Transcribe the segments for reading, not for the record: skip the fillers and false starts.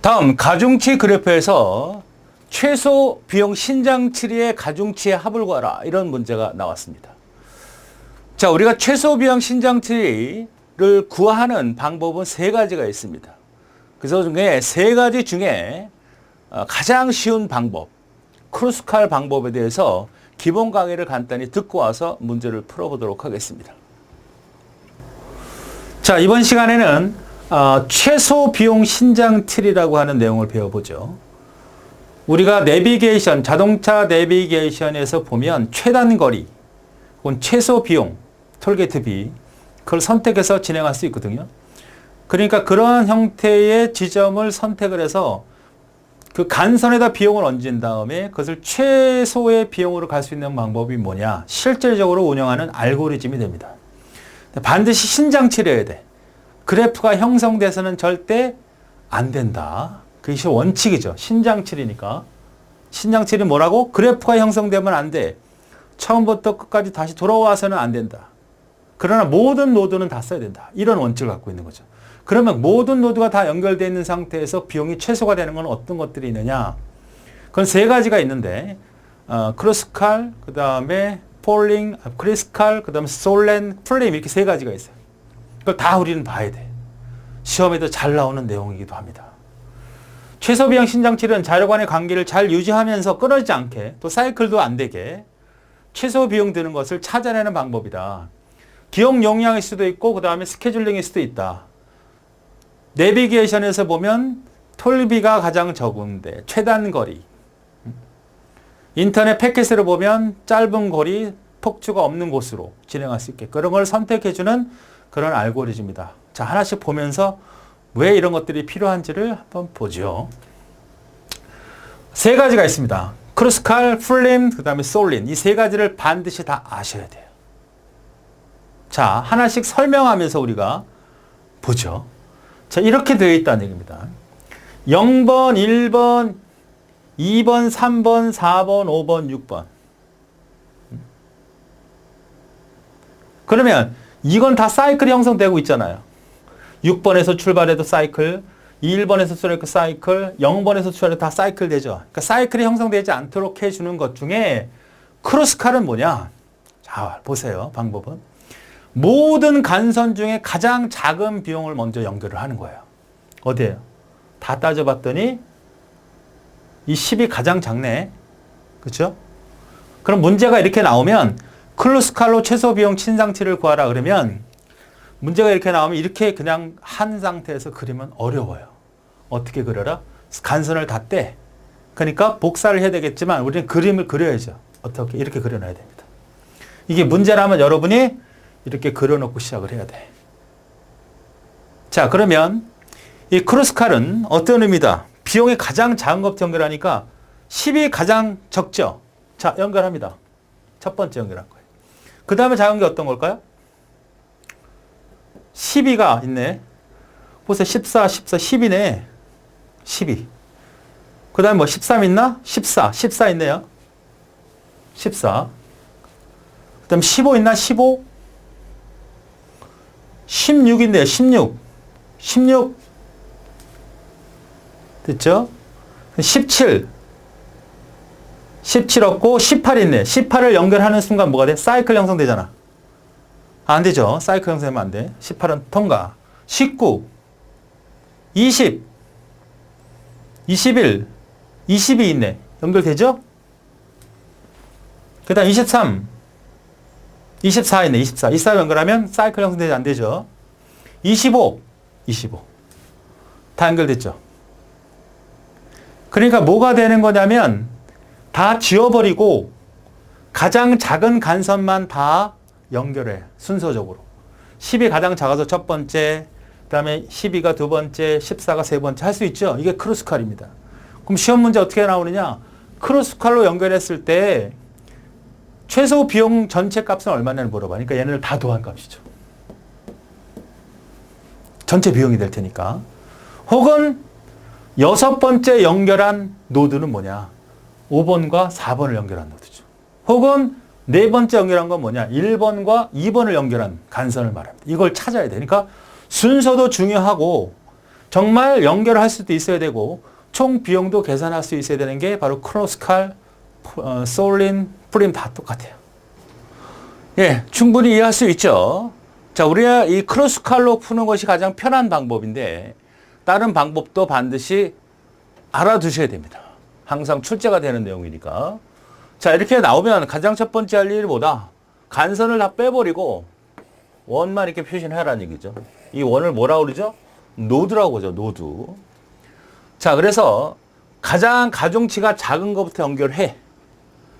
다음 가중치 그래프에서 최소 비용 신장치리의 가중치의 합을 구하라 이런 문제가 나왔습니다. 자, 우리가 최소 비용 신장치리를 구하는 방법은 세 가지가 있습니다. 그래서 중에 세 가지 중에 가장 쉬운 방법, 크루스칼 방법에 대해서 기본 강의를 간단히 듣고 와서 문제를 풀어보도록 하겠습니다. 자, 이번 시간에는 최소 비용 신장틀이라고 하는 내용을 배워보죠. 우리가 내비게이션, 자동차 내비게이션에서 보면 최단거리 혹은 최소 비용, 톨게이트비, 그걸 선택해서 진행할 수 있거든요. 그러니까 그러한 형태의 지점을 선택을 해서 그 간선에다 비용을 얹은 다음에 그것을 최소의 비용으로 갈 수 있는 방법이 뭐냐? 실질적으로 운영하는 알고리즘이 됩니다. 반드시 신장치려야 돼. 그래프가 형성돼서는 절대 안 된다. 그것이 원칙이죠. 신장치리니까. 신장치리 뭐라고? 그래프가 형성되면 안 돼. 처음부터 끝까지 다시 돌아와서는 안 된다. 그러나 모든 노드는 다 써야 된다. 이런 원칙을 갖고 있는 거죠. 그러면 모든 노드가 다 연결되어 있는 상태에서 비용이 최소가 되는 건 어떤 것들이 있느냐? 그건 세 가지가 있는데 크루스칼, 그 다음에 폴링, 크리스칼, 그 다음에 솔렌, 플레임 이렇게 세 가지가 있어요. 그걸 다 우리는 봐야 돼. 시험에도 잘 나오는 내용이기도 합니다. 최소 비용 신장치료는 자료 간의 관계를 잘 유지하면서 끊어지지 않게 또 사이클도 안 되게 최소 비용 드는 것을 찾아내는 방법이다. 기억 용량일 수도 있고 그 다음에 스케줄링일 수도 있다. 내비게이션에서 보면 톨비가 가장 적은데 최단 거리. 인터넷 패킷으로 보면 짧은 거리, 폭주가 없는 곳으로 진행할 수 있게 그런 걸 선택해주는 그런 알고리즘이다. 자, 하나씩 보면서 왜 이런 것들이 필요한지를 한번 보죠. 세 가지가 있습니다. 크루스칼, 플림, 그 다음에 솔린. 이 세 가지를 반드시 다 아셔야 돼요. 자, 하나씩 설명하면서 우리가 보죠. 자, 이렇게 되어 있다는 얘기입니다. 0번, 1번, 2번, 3번, 4번, 5번, 6번. 그러면 이건 다 사이클이 형성되고 있잖아요. 6번에서 출발해도 사이클, 1번에서 출발해도 사이클, 0번에서 출발해도 다 사이클 되죠. 그러니까 사이클이 형성되지 않도록 해주는 것 중에 크루스칼은 뭐냐? 자, 보세요. 방법은. 모든 간선 중에 가장 작은 비용을 먼저 연결을 하는 거예요. 어디에요? 다 따져봤더니 이 10이 가장 작네. 그렇죠? 그럼 문제가 이렇게 나오면 크루스칼로 최소 비용 신장치를 구하라 그러면 문제가 이렇게 나오면 이렇게 그냥 한 상태에서 그리면 어려워요. 어떻게 그려라? 간선을 다 떼. 그러니까 복사를 해야 되겠지만 우리는 그림을 그려야죠. 어떻게? 이렇게 그려놔야 됩니다. 이게 문제라면 여러분이 이렇게 그려놓고 시작을 해야 돼. 자, 그러면 이 크루스칼은 어떤 의미다? 비용이 가장 작은 것부터 연결하니까 10이 가장 적죠? 자, 연결합니다. 첫 번째 연결한 거예요. 그 다음에 작은 게 어떤 걸까요? 12가 있네. 보세요. 14, 14, 10이네. 12. 그 다음에 뭐 13 있나? 14, 14 있네요. 14. 그 다음에 15 있나? 15. 16인데요. 16. 16. 됐죠? 17. 17 없고 18 있네. 18을 연결하는 순간 뭐가 돼? 사이클 형성되잖아. 안 되죠. 사이클 형성되면 안 돼. 18은 통과. 19. 20. 21. 22 있네. 연결되죠? 그 다음 23. 24 있네. 24. 24 연결하면 사이클 형성되지 안 되죠. 25. 25. 다 연결됐죠. 그러니까 뭐가 되는 거냐면 다 지워버리고 가장 작은 간선만 다 연결해. 순서적으로. 10이 가장 작아서 첫 번째, 그 다음에 12가 두 번째, 14가 세 번째 할 수 있죠. 이게 크루스칼입니다. 그럼 시험 문제 어떻게 나오느냐? 크루스칼로 연결했을 때 최소 비용 전체 값은 얼마냐를 물어봐. 그러니까 얘네를 다 더한 값이죠. 전체 비용이 될 테니까. 혹은 여섯 번째 연결한 노드는 뭐냐? 5번과 4번을 연결한 노드죠. 혹은 네 번째 연결한 건 뭐냐? 1번과 2번을 연결한 간선을 말합니다. 이걸 찾아야 돼. 그러니까 순서도 중요하고 정말 연결할 수도 있어야 되고 총 비용도 계산할 수 있어야 되는 게 바로 크로스칼, 솔린, 프림 다 똑같아요. 예, 충분히 이해할 수 있죠. 자, 우리가 이 크로스칼로 푸는 것이 가장 편한 방법인데 다른 방법도 반드시 알아두셔야 됩니다. 항상 출제가 되는 내용이니까. 자, 이렇게 나오면 가장 첫 번째 할 일이 뭐다? 간선을 다 빼버리고 원만 이렇게 표시를 하라는 얘기죠. 이 원을 뭐라고 그러죠? 노드라고 하죠. 노드. 자, 그래서 가장 가중치가 작은 것부터 연결해.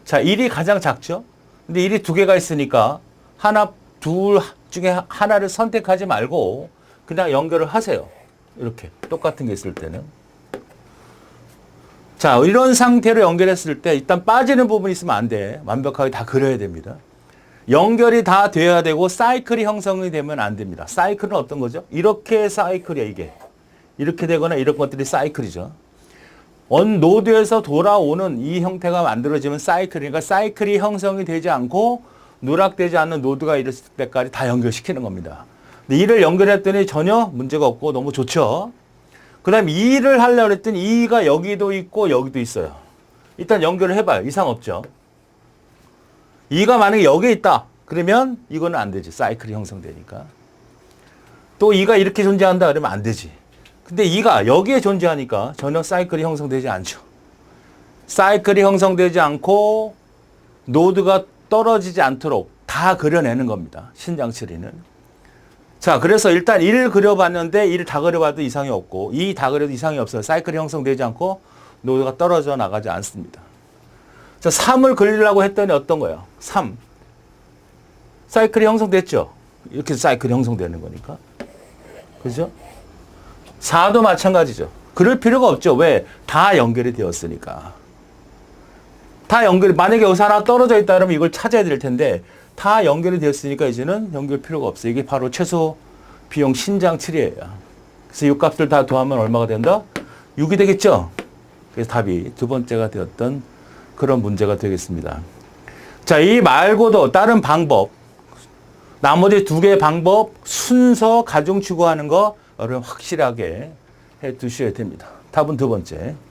자, 1이 가장 작죠? 근데 1이 두 개가 있으니까 하나, 둘 중에 하나를 선택하지 말고 그냥 연결을 하세요. 이렇게 똑같은 게 있을 때는. 자, 이런 상태로 연결했을 때 일단 빠지는 부분이 있으면 안 돼. 완벽하게 다 그려야 됩니다. 연결이 다 돼야 되고 사이클이 형성이 되면 안 됩니다. 사이클은 어떤 거죠? 이렇게 사이클이야, 이게. 이렇게 되거나 이런 것들이 사이클이죠. 원 노드에서 돌아오는 이 형태가 만들어지면 사이클이니까 사이클이 형성이 되지 않고 누락되지 않는 노드가 이랬을 때까지 다 연결시키는 겁니다. 근데 이를 연결했더니 전혀 문제가 없고 너무 좋죠. 그 다음에 2를 하려고 했더니 2가 여기도 있고 여기도 있어요. 일단 연결을 해봐요. 이상 없죠. 2가 만약에 여기에 있다. 그러면 이거는 안 되지. 사이클이 형성되니까. 또 2가 이렇게 존재한다. 그러면 안 되지. 근데 2가 여기에 존재하니까 전혀 사이클이 형성되지 않죠. 사이클이 형성되지 않고 노드가 떨어지지 않도록 다 그려내는 겁니다. 신장처리는. 자, 그래서 일단 1을 그려봤는데 1을 다 그려봐도 이상이 없고 2 다 그려도 이상이 없어요. 사이클이 형성되지 않고 노드가 떨어져 나가지 않습니다. 자, 3을 그리려고 했더니 어떤 거예요? 3. 사이클이 형성됐죠? 이렇게 사이클이 형성되는 거니까. 그죠? 4도 마찬가지죠. 그럴 필요가 없죠. 왜? 다 연결이 되었으니까. 다 연결이, 만약에 여기서 하나 떨어져 있다 그러면 이걸 찾아야 될 텐데 다 연결이 되었으니까 이제는 연결 필요가 없어요. 이게 바로 최소 비용 신장 처리예요. 그래서 이 값들 다 더하면 얼마가 된다? 6이 되겠죠? 그래서 답이 두 번째가 되었던 그런 문제가 되겠습니다. 자, 이 말고도 다른 방법, 나머지 두 개의 방법, 순서 가중 추구하는 거 여러분 확실하게 해 두셔야 됩니다. 답은 두 번째.